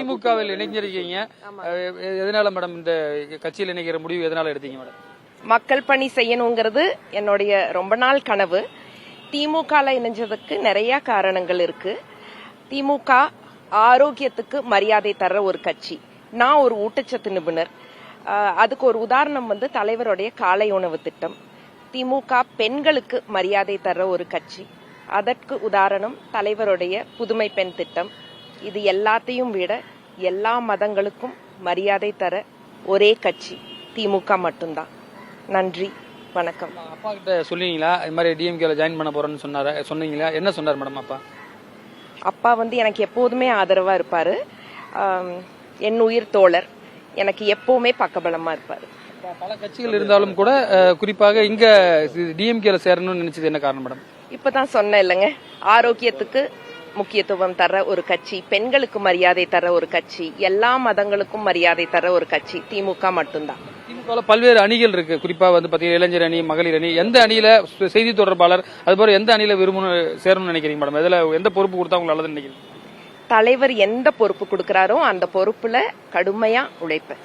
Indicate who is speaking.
Speaker 1: திமுகவில் இணைஞ்சிருக்கீங்க. எதனால மேடம் இந்த கட்சியில் இணைக்கிற முடிவு எதனால எடுத்தீங்க மேடம்?
Speaker 2: மக்கள் பணி செய்யணுங்கிறது என்னுடைய ரொம்ப நாள் கனவு. திமுகல இணைஞ்சதுக்கு நிறைய காரணங்கள் இருக்கு. திமுக ஆரோக்கியத்துக்கு மரியாதை தர்ற ஒரு கட்சி. நான் ஒரு ஊட்டச்சத்து நிபுணர். அதுக்கு ஒரு உதாரணம் தலைவருடைய காலை உணவு திட்டம். திமுக பெண்களுக்கு மரியாதை தர்ற ஒரு கட்சி. அதற்கு உதாரணம் தலைவருடைய புதுமை பெண் திட்டம். இது எல்லாத்தையும் விட எல்லா மதங்களுக்கும் மரியாதை தர ஒரே கட்சி திமுக மட்டும்தான். நன்றி, வணக்கம்.
Speaker 1: அப்பா கிட்ட சொல்லுவீங்களா இது மாதிரி டிஎம்கேல ஜாயின் பண்ண போறேன்னு சொன்னீங்களா? என்ன சொன்னார் மேடம் அப்பா?
Speaker 2: அப்பா எனக்கு எப்போதுமே ஆதரவா இருப்பாரு. என் உயிர் தோழர். எனக்கு எப்பவுமே பக்கபலமா இருப்பாரு.
Speaker 1: பல கட்சிகள் இருந்தாலும் கூட குறிப்பாக இங்க டிஎம்கேல சேரணும்னு நினைச்சது என்ன காரணம் மேடம்?
Speaker 2: இப்பதான் சொன்னேன் இல்லைங்க, ஆரோக்கியத்துக்கு முக்கியத்துவம் தர ஒரு கட்சி, பெண்களுக்கு மரியாதை தர ஒரு கட்சி, எல்லா மதங்களுக்கும் மரியாதை தர ஒரு கட்சி திமுக மட்டும்தான்.
Speaker 1: திமுக பல்வேறு அணிகள் இருக்கு. குறிப்பா பாத்தீங்கன்னா இளைஞர் அணி, மகளிர் அணி. எந்த அணியில செய்தி தொடர்பாளர் அதுபோல எந்த அணியில சேரணும்னு நினைக்கிறீங்க மேடம்? இதுல எந்த பொறுப்பு கொடுத்தா உங்களுக்கு நல்லதுன்னு நினைக்கிறீங்க?
Speaker 2: தலைவர் எந்த பொறுப்பு கொடுக்கிறாரோ அந்த பொறுப்புல கடுமையா உழைப்பேன்.